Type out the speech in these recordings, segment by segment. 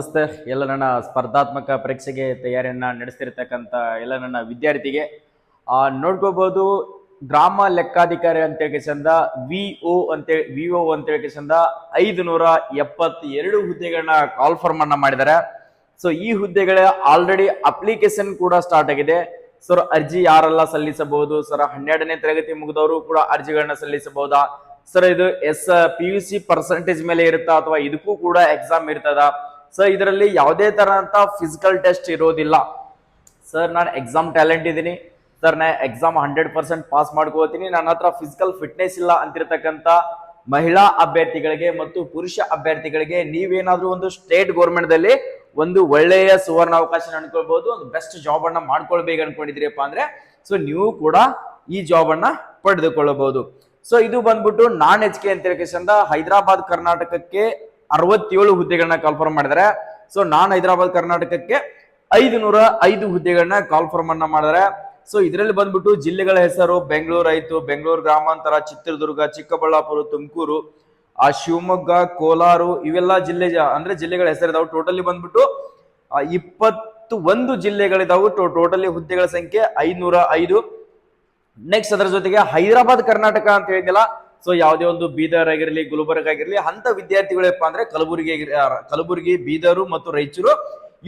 ನಮಸ್ತೆ ಎಲ್ಲ ನನ್ನ ಸ್ಪರ್ಧಾತ್ಮಕ ಪರೀಕ್ಷೆಗೆ ತಯಾರಿಯನ್ನ ನಡೆಸ್ತಿರ್ತಕ್ಕಂಥ ಎಲ್ಲ ನನ್ನ ವಿದ್ಯಾರ್ಥಿಗೆ ನೋಡ್ಕೋಬಹುದು. ಗ್ರಾಮ ಲೆಕ್ಕಾಧಿಕಾರಿ ಅಂತ ಚಂದ ವಿಒ ಅಂತ ಚಂದ 572 ಹುದ್ದೆಗಳನ್ನ ಕಾಲ್ಫರ್ಮ್ ಅನ್ನ ಮಾಡಿದ್ದಾರೆ. ಸೊ ಈ ಹುದ್ದೆಗಳ ಆಲ್ರೆಡಿ ಅಪ್ಲಿಕೇಶನ್ ಕೂಡ ಸ್ಟಾರ್ಟ್ ಆಗಿದೆ. ಸರ್ ಅರ್ಜಿ ಯಾರೆಲ್ಲ ಸಲ್ಲಿಸಬಹುದು? ಸರ್ 12ನೇ ತರಗತಿ ಮುಗಿದವರು ಕೂಡ ಅರ್ಜಿಗಳನ್ನ ಸಲ್ಲಿಸಬಹುದಾ? ಸರ್ ಇದು PUC ಪರ್ಸೆಂಟೇಜ್ ಮೇಲೆ ಇರುತ್ತಾ ಅಥವಾ ಇದಕ್ಕೂ ಕೂಡ ಎಕ್ಸಾಮ್ ಇರ್ತದ? ಸರ್ ಇದರಲ್ಲಿ ಯಾವುದೇ ತರಹಂತ ಫಿಸಿಕಲ್ ಟೆಸ್ಟ್ ಇರೋದಿಲ್ಲ. ಸರ್ ನಾನು ಎಕ್ಸಾಮ್ ಟ್ಯಾಲೆಂಟ್ ಇದ್ದೀನಿ ಸರ್, ನಾ ಎಕ್ಸಾಮ್ 100% ಪಾಸ್ ಮಾಡ್ಕೋತೀನಿ, ನನ್ನ ಹತ್ರ ಫಿಸಿಕಲ್ ಫಿಟ್ನೆಸ್ ಇಲ್ಲ ಅಂತಿರ್ತಕ್ಕಂಥ ಮಹಿಳಾ ಅಭ್ಯರ್ಥಿಗಳಿಗೆ ಮತ್ತು ಪುರುಷ ಅಭ್ಯರ್ಥಿಗಳಿಗೆ ನೀವೇನಾದ್ರೂ ಒಂದು ಸ್ಟೇಟ್ ಗೌರ್ಮೆಂಟ್ ದಲ್ಲಿ ಒಂದು ಒಳ್ಳೆಯ ಸುವರ್ಣ ಅವಕಾಶ ಅನ್ಕೊಳ್ಬಹುದು, ಒಂದು ಬೆಸ್ಟ್ ಜಾಬ್ ಅನ್ನ ಮಾಡ್ಕೊಳ್ಬೇಕು ಅನ್ಕೊಂಡಿದ್ರಿಯಪ್ಪ ಅಂದ್ರೆ ಸೊ ನೀವು ಕೂಡ ಈ ಜಾಬ್ ಅನ್ನ ಪಡೆದುಕೊಳ್ಳಬಹುದು. ಸೊ ಇದು ಬಂದ್ಬಿಟ್ಟು ನಾನ್ HK ಅಂತ ಹೈದರಾಬಾದ್ ಕರ್ನಾಟಕಕ್ಕೆ 67 ಹುದ್ದೆಗಳನ್ನ ಕಾಲ್ಫರ್ಮ್ ಮಾಡಿದ್ದಾರೆ. ಸೊ ನಾನ್ ಹೈದರಾಬಾದ್ ಕರ್ನಾಟಕಕ್ಕೆ 505 ಹುದ್ದೆಗಳನ್ನ ಕಾಲ್ಫರ್ಮ್ ಅನ್ನ ಮಾಡಿದ್ದಾರೆ. ಸೊ ಇದರಲ್ಲಿ ಬಂದ್ಬಿಟ್ಟು ಜಿಲ್ಲೆಗಳ ಹೆಸರು ಬೆಂಗಳೂರು ಆಯ್ತು, ಬೆಂಗಳೂರು ಗ್ರಾಮಾಂತರ, ಚಿತ್ರದುರ್ಗ, ಚಿಕ್ಕಬಳ್ಳಾಪುರ, ತುಮಕೂರು, ಶಿವಮೊಗ್ಗ, ಕೋಲಾರ ಇವೆಲ್ಲ ಜಿಲ್ಲೆಗಳ ಹೆಸರಿದಾವೆ. ಟೋಟಲಿ ಬಂದ್ಬಿಟ್ಟು 21 ಜಿಲ್ಲೆಗಳಿದಾವು. ಟೋಟಲಿ ಹುದ್ದೆಗಳ ಸಂಖ್ಯೆ 505. ನೆಕ್ಸ್ಟ್ ಅದರ ಜೊತೆಗೆ ಹೈದರಾಬಾದ್ ಕರ್ನಾಟಕ ಅಂತ ಹೇಳಿದಿಲ್ಲ. ಸೊ ಯಾವುದೇ ಒಂದು ಬೀದರ್ ಆಗಿರ್ಲಿ, ಗುಲ್ಬರ್ಗ ಆಗಿರ್ಲಿ ಅಂತ ವಿದ್ಯಾರ್ಥಿಗಳಪ್ಪ ಅಂದ್ರೆ ಕಲಬುರಗಿ, ಬೀದರು ಮತ್ತು ರಾಯಚೂರು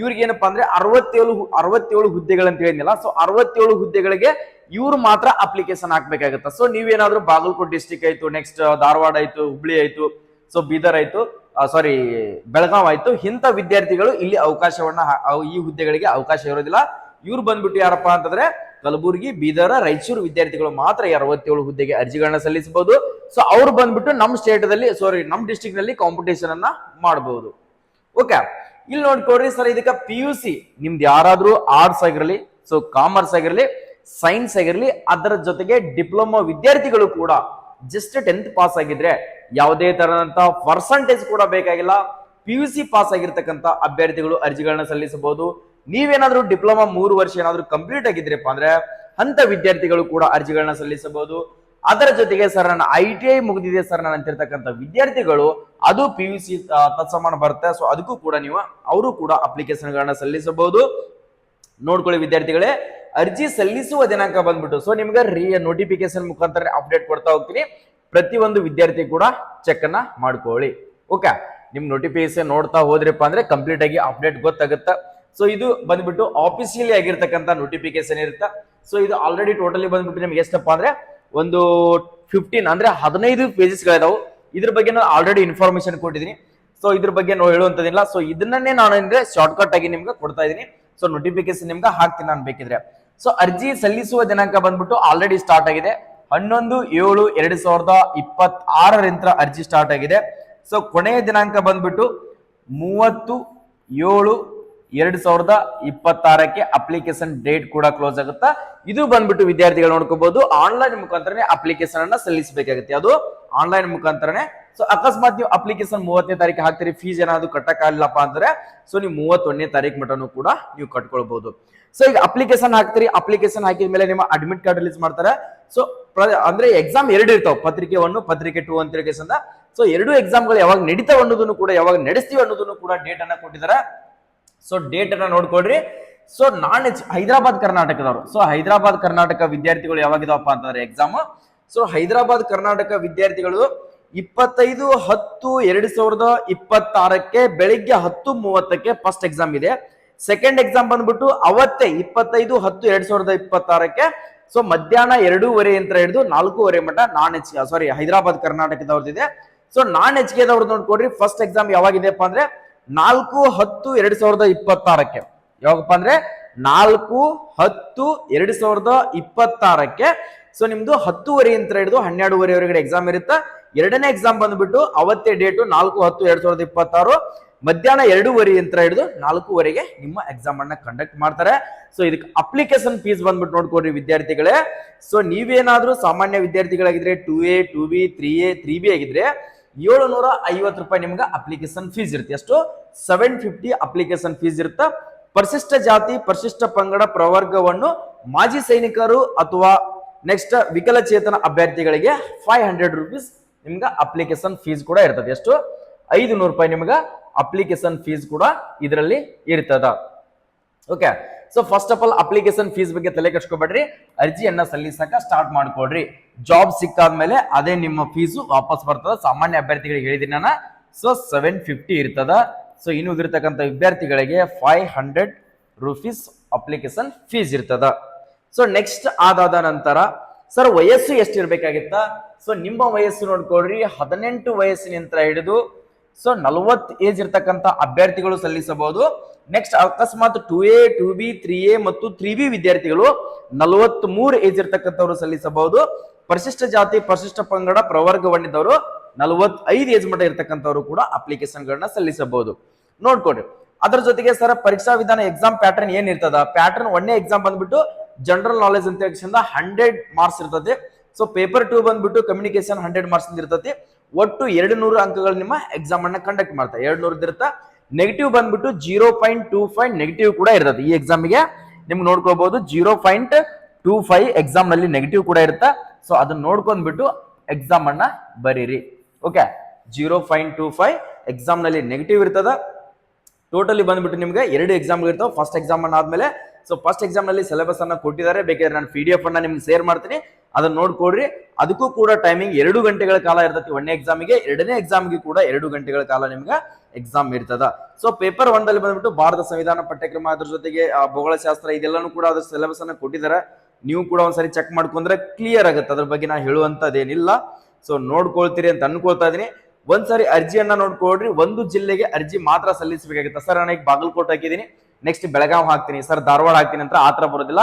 ಇವ್ರಿಗೆ ಏನಪ್ಪಾ ಅಂದ್ರೆ 67 ಹುದ್ದೆಗಳಂತ ಹೇಳಿದ್ನಿಲ್ಲ. ಸೊ 67 ಹುದ್ದೆಗಳಿಗೆ ಇವ್ರು ಮಾತ್ರ ಅಪ್ಲಿಕೇಶನ್ ಹಾಕ್ಬೇಕಾಗತ್ತ. ಸೊ ನೀವೇನಾದ್ರೂ ಬಾಗಲಕೋಟೆ ಡಿಸ್ಟಿಕ್ ಆಯ್ತು, ನೆಕ್ಸ್ಟ್ ಧಾರವಾಡ ಆಯ್ತು, ಹುಬ್ಳಿ ಆಯ್ತು, ಸೊ ಬೀದರ್ ಆಯ್ತು, ಬೆಳಗಾವ್ ಆಯ್ತು, ಇಂಥ ವಿದ್ಯಾರ್ಥಿಗಳು ಇಲ್ಲಿ ಈ ಹುದ್ದೆಗಳಿಗೆ ಅವಕಾಶ ಇರೋದಿಲ್ಲ. ಇವ್ರು ಬಂದ್ಬಿಟ್ಟು ಯಾರಪ್ಪ ಅಂತಂದ್ರೆ ಕಲಬುರಗಿ, ಬೀದರ್, ರಾಯಚೂರು ವಿದ್ಯಾರ್ಥಿಗಳು ಮಾತ್ರ 67 ಹುದ್ದೆಗೆ ಅರ್ಜಿಗಳನ್ನ ಸಲ್ಲಿಸಬಹುದು. ಸೊ ಅವ್ರು ಬಂದ್ಬಿಟ್ಟು ನಮ್ಮ ಡಿಸ್ಟ್ರಿಕ್ಟ್ ನಲ್ಲಿ ಕಾಂಪಿಟೇಷನ್ ಅನ್ನ ಮಾಡಬಹುದು. ಓಕೆ, ಇಲ್ಲಿ ನೋಡ್ಕೊಡ್ರಿ ಸರ್, ಇದಕ್ಕೆ PUC ನಿಮ್ದು ಯಾರಾದ್ರೂ ಆರ್ಟ್ಸ್ ಆಗಿರಲಿ, ಸೊ ಕಾಮರ್ಸ್ ಆಗಿರಲಿ, ಸೈನ್ಸ್ ಆಗಿರಲಿ, ಅದರ ಜೊತೆಗೆ ಡಿಪ್ಲೊಮಾ ವಿದ್ಯಾರ್ಥಿಗಳು ಕೂಡ ಜಸ್ಟ್ 10th ಪಾಸ್ ಆಗಿದ್ರೆ ಯಾವುದೇ ತರದಂತ ಪರ್ಸೆಂಟೇಜ್ ಕೂಡ ಬೇಕಾಗಿಲ್ಲ. PUC ಪಾಸ್ ಆಗಿರ್ತಕ್ಕಂಥ ಅಭ್ಯರ್ಥಿಗಳು ಅರ್ಜಿಗಳನ್ನ ಸಲ್ಲಿಸಬಹುದು. ನೀವೇನಾದ್ರೂ ಡಿಪ್ಲೊಮಾ 3 ವರ್ಷ ಏನಾದ್ರೂ ಕಂಪ್ಲೀಟ್ ಆಗಿದ್ರಪ್ಪ ಅಂದ್ರೆ ಅಂತ ವಿದ್ಯಾರ್ಥಿಗಳು ಕೂಡ ಅರ್ಜಿಗಳನ್ನ ಸಲ್ಲಿಸಬಹುದು. ಅದರ ಜೊತೆಗೆ ಸರ್ ನನ್ನ ITI ಮುಗಿದಿದೆ ಸರ್ ನಾನು ಅಂತಿರ್ತಕ್ಕಂಥ ವಿದ್ಯಾರ್ಥಿಗಳು ಅದು PUC ತತ್ಸಮಾನ ಬರುತ್ತೆ. ಸೊ ಅದಕ್ಕೂ ಕೂಡ ಅವರು ಕೂಡ ಅಪ್ಲಿಕೇಶನ್ ಗಳನ್ನ ಸಲ್ಲಿಸಬಹುದು. ನೋಡ್ಕೊಳ್ಳಿ ವಿದ್ಯಾರ್ಥಿಗಳೇ, ಅರ್ಜಿ ಸಲ್ಲಿಸುವ ದಿನಾಂಕ ಬಂದ್ಬಿಟ್ಟು ಸೊ ನಿಮ್ಗೆ ನೋಟಿಫಿಕೇಶನ್ ಮುಖಾಂತರ ಅಪ್ಡೇಟ್ ಕೊಡ್ತಾ ಹೋಗ್ತೀನಿ. ಪ್ರತಿಯೊಂದು ವಿದ್ಯಾರ್ಥಿ ಕೂಡ ಚೆಕ್ ಅನ್ನ ಮಾಡ್ಕೊಳ್ಳಿ. ಓಕೆ, ನಿಮ್ ನೋಟಿಫಿಕೇಶನ್ ನೋಡ್ತಾ ಹೋದ್ರಪ್ಪ ಅಂದ್ರೆ ಕಂಪ್ಲೀಟ್ ಆಗಿ ಅಪ್ಡೇಟ್ ಗೊತ್ತಾಗುತ್ತೆ. ಸೊ ಇದು ಬಂದ್ಬಿಟ್ಟು ಆಫಿಸಿಯಲಿ ಆಗಿರ್ತಕ್ಕಂಥ ನೋಟಿಫಿಕೇಶನ್ ಇರುತ್ತೆ. ಸೊ ಇದು ಆಲ್ರೆಡಿ ಟೋಟಲಿ ಬಂದ್ಬಿಟ್ಟು ನಿಮ್ಗೆ ಎಷ್ಟಪ್ಪ ಅಂದ್ರೆ ಒಂದು 15 ಪೇಜಸ್ ಗಳಿದಾವು. ಇದ್ರ ಬಗ್ಗೆ ನಾನು ಆಲ್ರೆಡಿ ಇನ್ಫಾರ್ಮೇಶನ್ ಕೊಟ್ಟಿದ್ದೀನಿ. ಸೊ ಇದ್ರ ಬಗ್ಗೆ ಹೇಳುವಂತದಿಲ್ಲ. ಸೊ ಇದನ್ನೇ ನಾನು ಅಂದ್ರೆ ಶಾರ್ಟ್ ಕಟ್ ಆಗಿ ನಿಮ್ಗೆ ಕೊಡ್ತಾ ಇದೀನಿ. ಸೊ ನೋಟಿಫಿಕೇಶನ್ ನಿಮ್ಗೆ ಹಾಕ್ತೀನಿ ನಾನು ಬೇಕಿದ್ರೆ. ಸೊ ಅರ್ಜಿ ಸಲ್ಲಿಸುವ ದಿನಾಂಕ ಬಂದ್ಬಿಟ್ಟು ಆಲ್ರೆಡಿ ಸ್ಟಾರ್ಟ್ ಆಗಿದೆ. 11/7/2026 ಅರ್ಜಿ ಸ್ಟಾರ್ಟ್ ಆಗಿದೆ. ಸೊ ಕೊನೆಯ ದಿನಾಂಕ ಬಂದ್ಬಿಟ್ಟು 30/7/2026 ಅಪ್ಲಿಕೇಶನ್ ಡೇಟ್ ಕೂಡ ಕ್ಲೋಸ್ ಆಗುತ್ತಾ. ಇದು ಬಂದ್ಬಿಟ್ಟು ವಿದ್ಯಾರ್ಥಿಗಳು ನೋಡ್ಕೋಬಹುದು ಆನ್ಲೈನ್ ಮುಖಾಂತರನೇ ಅಪ್ಲಿಕೇಶನ್ ಅನ್ನ ಸಲ್ಲಿಸಬೇಕಾಗುತ್ತೆ. ಅದು ಆನ್ಲೈನ್ ಮುಖಾಂತರನೇ. ಸೊ ಅಕಸ್ಮಾತ್ ನೀವು ಅಪ್ಲಿಕೇಶನ್ 30ನೇ ತಾರೀಕು ಹಾಕ್ತೀರಿ, ಫೀಸ್ ಏನಾದ್ರು ಕಟ್ಟಕ್ಕಾಗಲಿಲ್ಲಪ್ಪ ಅಂದ್ರೆ ಸೊ ನೀವು 31ನೇ ತಾರೀಕು ಮಟನು ಕೂಡ ನೀವು ಕಟ್ಕೊಳ್ಬಹುದು. ಸೊ ಈಗ ಅಪ್ಲಿಕೇಶನ್ ಹಾಕ್ತೀರಿ, ಅಪ್ಲಿಕೇಶನ್ ಹಾಕಿದ ಮೇಲೆ ನಿಮ್ಮ ಅಡ್ಮಿಟ್ ಕಾರ್ಡ್ ರಿಲೀಸ್ ಮಾಡ್ತಾರೆ. ಸೊ ಅಂದ್ರೆ ಎಕ್ಸಾಮ್ 2 ಇರ್ತಾವ, ಪತ್ರಿಕೆ 1 ಪತ್ರಿಕೆ 2 ಅಂತ. ಸೊ 2 ಎಕ್ಸಾಮ್ಗಳು ಯಾವಾಗ ನಡೀತಾವ ಅನ್ನೋದನ್ನು ಕೂಡ, ಯಾವಾಗ ನಡೆಸ್ತೀವಿ ಅನ್ನೋದನ್ನು ಕೂಡ ಡೇಟ್ ಅನ್ನ ಕೊಟ್ಟಿದ್ದಾರೆ. ಸೊ ಡೇಟ್ ಅನ್ನ ನೋಡ್ಕೊಡ್ರಿ. ಸೊ ಹೈದರಾಬಾದ್ ಕರ್ನಾಟಕದವರು, ಸೊ ಹೈದರಾಬಾದ್ ಕರ್ನಾಟಕ ವಿದ್ಯಾರ್ಥಿಗಳು ಯಾವಾಗಿದಾವಪ್ಪ ಅಂತಂದ್ರೆ ಎಕ್ಸಾಮ್. ಸೊ ಹೈದರಾಬಾದ್ ಕರ್ನಾಟಕ ವಿದ್ಯಾರ್ಥಿಗಳು 25/10/2026 ಬೆಳಿಗ್ಗೆ 10:30 ಫಸ್ಟ್ ಎಕ್ಸಾಮ್ ಇದೆ. ಸೆಕೆಂಡ್ ಎಕ್ಸಾಮ್ ಬಂದ್ಬಿಟ್ಟು ಅವತ್ತೇ 25/10/2026 ಸೊ ಮಧ್ಯಾಹ್ನ 2:30 ಅಂತ ಹಿಡಿದು 4:30 ಮಟ ಹೈದರಾಬಾದ್ ಕರ್ನಾಟಕದವ್ರದಿದೆ. ಸೊ ನಾನ್ HK ದವ್ರದ್ದು ನೋಡ್ಕೊಡ್ರಿ. ಫಸ್ಟ್ ಎಕ್ಸಾಮ್ ಯಾವಾಗಿದೆಪ್ಪ ಅಂದ್ರೆ 4/10/2026 ಯಾವಾಗಪ್ಪ ಅಂದ್ರೆ 4/10/2026 ಸೊ ನಿಮ್ದು 10:30 ಅಂತ ಹಿಡಿದು 12:30 ಎಕ್ಸಾಮ್ ಇರುತ್ತೆ. ಎರಡನೇ ಎಕ್ಸಾಮ್ ಬಂದ್ಬಿಟ್ಟು ಅವತ್ತೇ ಡೇಟು 4/10/2026 ಮಧ್ಯಾಹ್ನ 2:30 ಅಂತ ಹಿಡಿದು 4:30 ನಿಮ್ಮ ಎಕ್ಸಾಮ್ ಅನ್ನ ಕಂಡಕ್ಟ್ ಮಾಡ್ತಾರೆ. ಸೊ ಇದಕ್ಕೆ ಅಪ್ಲಿಕೇಶನ್ ಫೀಸ್ ಬಂದ್ಬಿಟ್ಟು ನೋಡ್ಕೊಡ್ರಿ ವಿದ್ಯಾರ್ಥಿಗಳೇ. ಸೊ ನೀವೇನಾದ್ರೂ ಸಾಮಾನ್ಯ ವಿದ್ಯಾರ್ಥಿಗಳಾಗಿದ್ರೆ 2A 2B 3A 3B ಆಗಿದ್ರೆ 750 ರೂಪಾಯಿ ನಿಮ್ಗೆ ಅಪ್ಲಿಕೇಶನ್ ಫೀಸ್ ಇರುತ್ತೆ. ಎಷ್ಟು? 750 ಅಪ್ಲಿಕೇಶನ್ ಫೀಸ್ ಇರುತ್ತೆ. ಪರಿಶಿಷ್ಟ ಜಾತಿ, ಪರಿಶಿಷ್ಟ ಪಂಗಡ ಪ್ರವರ್ಗವನ್ನು ಮಾಜಿ ಸೈನಿಕರು ಅಥವಾ ನೆಕ್ಸ್ಟ್ ವಿಕಲಚೇತನ ಅಭ್ಯರ್ಥಿಗಳಿಗೆ 500 ರೂಪೀಸ್ ನಿಮ್ಗೆ ಅಪ್ಲಿಕೇಶನ್ ಫೀಸ್ ಕೂಡ ಇರ್ತದೆ. ಎಷ್ಟು? 500 ನಿಮ್ಗೆ ಅಪ್ಲಿಕೇಶನ್ ಫೀಸ್ ಕೂಡ ಇದರಲ್ಲಿ ಇರ್ತದ. Okay, so first of all application fees ಬಗ್ಗೆ ತಲೆ ಕೆಡ್ಸ್ಕೊಬೇಡ್ರಿ, ಅರ್ಜಿಯನ್ನ ಸಲ್ಲಿಸಕ ಸ್ಟಾರ್ಟ್ ಮಾಡ್ಕೊಡ್ರಿ. ಜಾಬ್ ಸಿಕ್ಕಾದ್ಮೇಲೆ ಅದೇ ನಿಮ್ಮ ಫೀಸು ವಾಪಸ್ ಬರ್ತದ. ಸಾಮಾನ್ಯ ಅಭ್ಯರ್ಥಿಗಳಿಗೆ ಹೇಳಿದೀನಿ ನಾನು, ಸೊ 750 ಇರ್ತದ. ಸೊ ಇನ್ನು ಉಳಿದಿರ್ತಕ್ಕಂಥ ವಿದ್ಯಾರ್ಥಿಗಳಿಗೆ 500 ರೂಪೀಸ್ ಅಪ್ಲಿಕೇಶನ್ ಫೀಸ್ ಇರ್ತದ. ಸೊ ನೆಕ್ಸ್ಟ್ ಆದಾದ ನಂತರ ಸರ್ ವಯಸ್ಸು ಎಷ್ಟಿರ್ಬೇಕಾಗಿತ್ತ? ಸೊ ನಿಮ್ಮ ವಯಸ್ಸು ನೋಡ್ಕೊಡ್ರಿ, 18 ವಯಸ್ಸಿನಿಂದ ಹಿಡಿದು ಸೊ 40 ಏಜ್ ಇರ್ತಕ್ಕಂಥ ಅಭ್ಯರ್ಥಿಗಳು ಸಲ್ಲಿಸಬಹುದು. ನೆಕ್ಸ್ಟ್ ಅಕಸ್ಮಾತ್ 2A 2B 3A ಮತ್ತು 3B ವಿದ್ಯಾರ್ಥಿಗಳು 43 ಏಜ್ ಇರ್ತಕ್ಕಂಥವ್ರು ಸಲ್ಲಿಸಬಹುದು. ಪರಿಶಿಷ್ಟ ಜಾತಿ ಪರಿಶಿಷ್ಟ ಪಂಗಡ ಪ್ರವರ್ಗವನ್ನಿದ್ದವರು 45 ಏಜ್ ಮಟ್ಟ ಇರ್ತಕ್ಕಂಥವ್ರು ಕೂಡ ಅಪ್ಲಿಕೇಶನ್ ಗಳನ್ನ ಸಲ್ಲಿಸಬಹುದು. ನೋಡ್ಕೊಡ್ರಿ. ಅದರ ಜೊತೆಗೆ ಸರ್ ಪರೀಕ್ಷಾ ವಿಧಾನ ಎಕ್ಸಾಮ್ ಪ್ಯಾಟರ್ನ್ ಏನ್ ಇರ್ತದ? ಪ್ಯಾಟರ್ನ್ 1ನೇ ಎಕ್ಸಾಮ್ ಬಂದ್ಬಿಟ್ಟು ಜನರಲ್ ನಾಲೆಜ್ ಅಂತ 100 ಮಾರ್ಕ್ಸ್ ಇರ್ತದೆ. ಸೊ ಪೇಪರ್ 2 ಬಂದ್ಬಿಟ್ಟು ಕಮ್ಯುನಿಕೇಶನ್ 100 ಮಾರ್ಕ್ಸ್ ಇರ್ತದೆ. ಒಟ್ಟು 200 ಅಂಕಗಳು ನಿಮ್ಮ ಎಕ್ಸಾಮ್ ಅನ್ನ ಕಂಡಕ್ಟ್ ಮಾಡ್ತಾರೆ. 200 ಇರುತ್ತೆ. ನೆಗೆಟಿವ್ ಬಂದ್ಬಿಟ್ಟು 0.25 ನೆಗೆಟಿವ್ ಕೂಡ ಇರ್ತದೆ. ಈ ಎಕ್ಸಾಮಿಗೆ ನಿಮ್ಗೆ ನೋಡ್ಕೋಬಹುದು 0.25 ಎಕ್ಸಾಮ್ ನಲ್ಲಿ ನೆಗೆಟಿವ್ ಕೂಡ ಇರುತ್ತೆ. ಸೊ ಅದನ್ನ ನೋಡ್ಕೊಂಡ್ಬಿಟ್ಟು ಎಕ್ಸಾಮ್ ಅನ್ನ ಬರೀರಿ. ಓಕೆ, 0.25 ಎಕ್ಸಾಮ್ ನಲ್ಲಿ ನೆಗೆಟಿವ್ ಇರ್ತದ. ಟೋಟಲಿ ಬಂದ್ಬಿಟ್ಟು ನಿಮ್ಗೆ 2 ಎಕ್ಸಾಮ್ ಇರ್ತಾವೆ. ಫಸ್ಟ್ ಎಕ್ಸಾಮ್ ಅನ್ನ ಆದ್ಮೇಲೆ ಸೊ ಫಸ್ಟ್ ಎಕ್ಸಾಮ್ ನಲ್ಲಿ ಸಿಲೆಬಸ್ ಅನ್ನ ಕೊಟ್ಟಿದ್ದಾರೆ. ಬೇಕಾದ್ರೆ ನಾನು PDF ಅನ್ನ ನಿಮ್ಗೆ ಶೇರ್ ಮಾಡ್ತೀನಿ, ಅದನ್ನ ನೋಡ್ಕೊಡ್ರಿ. ಅದಕ್ಕೂ ಕೂಡ ಟೈಮಿಂಗ್ 2 ಗಂಟೆಗಳ ಕಾಲ ಇರ್ತತಿ 1ನೇ ಎಕ್ಸಾಮಿಗೆ. 2ನೇ ಎಕ್ಸಾಮ್ಗೆ ಕೂಡ 2 ಗಂಟೆಗಳ ಕಾಲ ನಿಮ್ಗೆ ಎಕ್ಸಾಮ್ ಇರ್ತದ. ಸೊ ಪೇಪರ್ 1 ದಲ್ಲಿ ಬಂದ್ಬಿಟ್ಟು ಭಾರತ ಸಂವಿಧಾನ ಪಠ್ಯಕ್ರಮ, ಅದ್ರ ಜೊತೆಗೆ ಭೂಗೋಳಶಾಸ್ತ್ರ ಇದೆಲ್ಲಾನು ಕೂಡ ಅದ್ರ ಸಿಲೆಬಸ್ ಅನ್ನ ಕೊಟ್ಟಿದ್ದಾರೆ. ನೀವು ಕೂಡ ಒಂದ್ಸರಿ ಚೆಕ್ ಮಾಡ್ಕೊಂಡ್ರೆ ಕ್ಲಿಯರ್ ಆಗುತ್ತೆ. ಅದ್ರ ಬಗ್ಗೆ ನಾನು ಹೇಳುವಂತದ್ದೇನಿಲ್ಲ. ಸೊ ನೋಡ್ಕೊಳ್ತೀರಿ ಅಂತ ಅನ್ಕೊಳ್ತಾ ಇದೀನಿ. ಒಂದ್ಸರಿ ಅರ್ಜಿಯನ್ನ ನೋಡ್ಕೊಡ್ರಿ. ಒಂದು ಜಿಲ್ಲೆಗೆ ಅರ್ಜಿ ಮಾತ್ರ ಸಲ್ಲಿಸಬೇಕಾಗುತ್ತೆ. ಸರ್ ನನಗೆ ಬಾಗಲಕೋಟೆ ಹಾಕಿದೀನಿ, ನೆಕ್ಸ್ಟ್ ಬೆಳಗಾವ್ ಹಾಕ್ತೀನಿ, ಸರ್ ಧಾರವಾಡ ಹಾಕ್ತೀನಿ ಅಂತ ಆತರ ಬರೋದಿಲ್ಲ.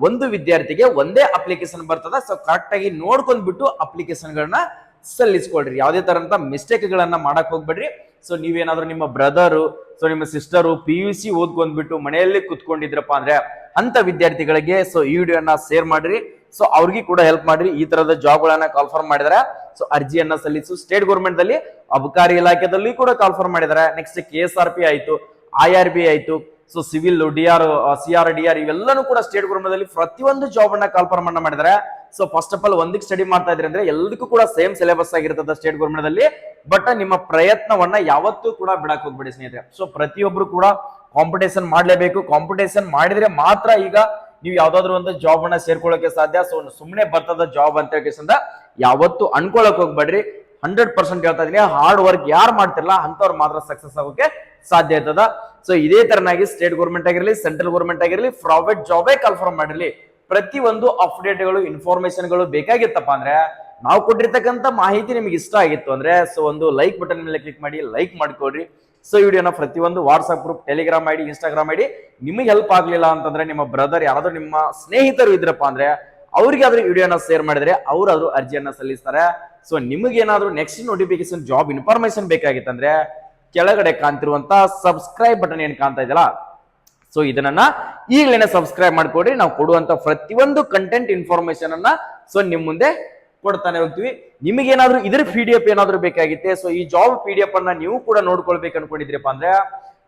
ಒಂದು ವಿದ್ಯಾರ್ಥಿಗೆ ಒಂದೇ ಅಪ್ಲಿಕೇಶನ್ ಬರ್ತದ. ಸೊ ಕರೆಕ್ಟ್ ಆಗಿ ನೋಡ್ಕೊಂಡ್ಬಿಟ್ಟು ಅಪ್ಲಿಕೇಶನ್ ಗಳನ್ನ ಸಲ್ಲಿಸ್ಕೊಳ್ರಿ. ಯಾವುದೇ ತರಂತ ಮಿಸ್ಟೇಕ್ ಗಳನ್ನ ಮಾಡಕ್ ಹೋಗ್ಬೇಡ್ರಿ. ಸೊ ನೀವೇನಾದ್ರೂ ನಿಮ್ಮ ಬ್ರದರು ಸೊ ನಿಮ್ಮ ಸಿಸ್ಟರು PUC ಓದ್ಕೊಂಡ್ಬಿಟ್ಟು ಮನೆಯಲ್ಲಿ ಕುತ್ಕೊಂಡಿದ್ರಪ್ಪ ಅಂದ್ರೆ ಅಂತ ವಿದ್ಯಾರ್ಥಿಗಳಿಗೆ ಸೊ ಈ ವಿಡಿಯೋನ ಶೇರ್ ಮಾಡ್ರಿ. ಸೊ ಅವ್ರಿಗೆ ಕೂಡ ಹೆಲ್ಪ್ ಮಾಡ್ರಿ. ಈ ತರದ ಜಾಬ್ ಗಳನ್ನ ಕಾಲ್ಫಾರ್ಮ್ ಮಾಡಿದಾರೆ. ಸೊ ಅರ್ಜಿಯನ್ನ ಸಲ್ಲಿಸು. ಸ್ಟೇಟ್ ಗೌರ್ಮೆಂಟ್ ದಲ್ಲಿ ಅಬಕಾರಿ ಇಲಾಖೆದಲ್ಲಿ ಕೂಡ ಕಾಲ್ಫಾರ್ಮ್ ಮಾಡಿದ್ದಾರೆ. ನೆಕ್ಸ್ಟ್ KSRP ಆಯ್ತು, IRB ಆಯ್ತು, ಸೊ ಸಿವಿಲ್ CR ಇವೆಲ್ಲನೂ ಕೂಡ ಸ್ಟೇಟ್ ಗೌರ್ಮೆಂಟ್ ಅಲ್ಲಿ ಪ್ರತಿಯೊಂದು ಜಾಬ್ ಅನ್ನ ಕಾಲ್ಫಾರ್ಮ್ ಅನ್ನ ಮಾಡಿದ್ದಾರೆ. ಸೊ ಫಸ್ಟ್ ಆಫ್ ಆಲ್ ಒಂದಕ್ಕೆ ಸ್ಟಡಿ ಮಾಡ್ತಾ ಇದ್ರಿ ಅಂದ್ರೆ ಎಲ್ಲದಕ್ಕೂ ಕೂಡ ಸೇಮ್ ಸಿಲೆಬಸ್ ಆಗಿರ್ತದ ಸ್ಟೇಟ್ ಗೌರ್ಮೆಂಟ್ ಅಲ್ಲಿ. ಬಟ್ ನಿಮ್ಮ ಪ್ರಯತ್ನವನ್ನ ಯಾವತ್ತೂ ಕೂಡ ಬಿಡಕ್ ಹೋಗ್ಬೇಡಿ ಸ್ನೇಹಿತರೆ. ಸೊ ಪ್ರತಿಯೊಬ್ರು ಕೂಡ ಕಾಂಪಿಟೇಷನ್ ಮಾಡ್ಲೇಬೇಕು. ಕಾಂಪಿಟೇಷನ್ ಮಾಡಿದ್ರೆ ಮಾತ್ರ ಈಗ ನೀವು ಯಾವ್ದಾದ್ರು ಒಂದು ಜಾಬ್ ಅನ್ನ ಸೇರ್ಕೊಳ್ಳೋಕೆ ಸಾಧ್ಯ. ಸೊ ಸುಮ್ಮನೆ ಬರ್ತದ ಜಾಬ್ ಅಂತ ಹೇಳಿ ಯಾವತ್ತು ಅನ್ಕೊಳಕ್ ಹೋಗ್ಬೇಡ್ರಿ. 100% ಹೇಳ್ತಾ ಇದೀನಿ, ಹಾರ್ಡ್ ವರ್ಕ್ ಯಾರು ಮಾಡ್ತಿರಲ್ಲ ಅಂತವ್ರು ಮಾತ್ರ ಸಕ್ಸಸ್ ಆಗೋಕೆ ಸಾಧ್ಯ ಇರ್ತದ. ಸೊ ಇದೇ ತರನಾಗಿ ಸ್ಟೇಟ್ ಗೌರ್ಮೆಂಟ್ ಆಗಿರಲಿ, ಸೆಂಟ್ರಲ್ ಗೌರ್ಮೆಂಟ್ ಆಗಿರಲಿ, ಪ್ರೈವೇಟ್ ಜಾಬೇ ಕಾಲ್ಫಾರ್ಮ್ ಮಾಡಿರಲಿ, ಪ್ರತಿ ಒಂದು ಅಪ್ಡೇಟ್ಗಳು ಇನ್ಫಾರ್ಮೇಶನ್ಗಳು ಬೇಕಾಗಿತ್ತಪ್ಪ ಅಂದ್ರೆ ನಾವು ಕೊಟ್ಟಿರ್ತಕ್ಕಂಥ ಮಾಹಿತಿ ನಿಮ್ಗೆ ಇಷ್ಟ ಆಗಿತ್ತು ಅಂದ್ರೆ ಸೊ ಒಂದು ಲೈಕ್ ಬಟನ್ ಮೇಲೆ ಕ್ಲಿಕ್ ಮಾಡಿ ಲೈಕ್ ಮಾಡ್ಕೊಡ್ರಿ. ಸೊ ಈ ವಿಡಿಯೋನ ಪ್ರತಿಯೊಂದು WhatsApp group, Telegram ID, Instagram ID ನಿಮಗೆ ಹೆಲ್ಪ್ ಆಗ್ಲಿಲ್ಲ ಅಂತಂದ್ರೆ ನಿಮ್ಮ ಬ್ರದರ್ ಯಾರಾದ್ರೂ ನಿಮ್ಮ ಸ್ನೇಹಿತರು ಇದ್ರಪ್ಪ ಅಂದ್ರೆ ಅವ್ರಿಗೆ ಆದ್ರೂ ವಿಡಿಯೋನ ಶೇರ್ ಮಾಡಿದ್ರೆ ಅವ್ರಾದ್ರೂ ಅರ್ಜಿಯನ್ನ ಸಲ್ಲಿಸ್ತಾರೆ. ಸೊ ನಿಮಗೇನಾದ್ರೂ ನೆಕ್ಸ್ಟ್ ನೋಟಿಫಿಕೇಶನ್ ಜಾಬ್ ಇನ್ಫಾರ್ಮೇಶನ್ ಬೇಕಾಗಿತ್ತಂದ್ರೆ ಕೆಳಗಡೆ ಕಾಣ್ತಿರುವಂತ ಸಬ್ಸ್ಕ್ರೈಬ್ ಬಟನ್ ಏನ್ ಕಾಣ್ತಾ ಇದೆಯಲ್ಲ, ಸೊ ಇದನ್ನ ಈಗಲೇ ಸಬ್ಸ್ಕ್ರೈಬ್ ಮಾಡ್ಕೊಡ್ರಿ. ನಾವು ಕೊಡುವಂತ ಪ್ರತಿಯೊಂದು ಕಂಟೆಂಟ್ ಇನ್ಫಾರ್ಮೇಶನ್ ಅನ್ನ ಸೊ ನಿಮ್ ಮುಂದೆ ಕೊಡ್ತಾನೆ ಹೋಗ್ತೀವಿ. ನಿಮಗೇನಾದ್ರೂ ಇದ್ರ PDF ಏನಾದ್ರೂ ಬೇಕಾಗಿತ್ತೆ, ಸೊ ಈ ಜಾಬ್ PDF ಅನ್ನ ನೀವು ಕೂಡ ನೋಡ್ಕೊಳ್ಬೇಕು ಅನ್ಕೊಂಡಿದ್ರಪ್ಪ ಅಂದ್ರೆ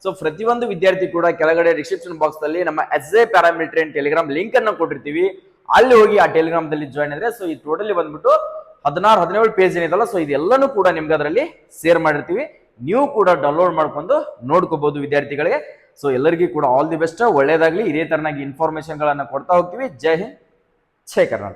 ಸೊ ಪ್ರತಿಯೊಂದು ವಿದ್ಯಾರ್ಥಿ ಕೂಡ ಕೆಳಗಡೆ ಡಿಸ್ಕ್ರಿಪ್ಷನ್ ಬಾಕ್ಸ್ ಅಲ್ಲಿ ನಮ್ಮ SA paramilitary and Telegram link ಅನ್ನ ಕೊಟ್ಟಿರ್ತೀವಿ. ಅಲ್ಲಿ ಹೋಗಿ ಆ ಟೆಲಿಗ್ರಾಮ್ ದಲ್ಲಿ ಜಾಯ್ನ್ ಆದ್ರೆ ಸೊ ಈ ಟೋಟಲಿ ಬಂದ್ಬಿಟ್ಟು 16-17 ಪೇಜ್ ಏನಿದಲ್ಲ, ಸೊ ಇದೆಲ್ಲಾನು ಕೂಡ ನಿಮ್ಗೆ ಅದರಲ್ಲಿ ಶೇರ್ ಮಾಡಿರ್ತೀವಿ. ನೀವು ಕೂಡ ಡೌನ್ಲೋಡ್ ಮಾಡ್ಕೊಂಡು ನೋಡ್ಕೋಬಹುದು ವಿದ್ಯಾರ್ಥಿಗಳಿಗೆ. ಸೊ ಎಲ್ಲರಿಗೂ ಕೂಡ ಆಲ್ ದಿ ಬೆಸ್ಟ್, ಒಳ್ಳೇದಾಗ್ಲಿ. ಇದೇ ತರನಾಗಿ ಇನ್ಫಾರ್ಮೇಶನ್ ಗಳನ್ನ ಕೊಡ್ತಾ ಹೋಗ್ತೀವಿ. ಜೈ ಹಿಂದ್, ಜೈ ಕರ್ನಾಟಕ.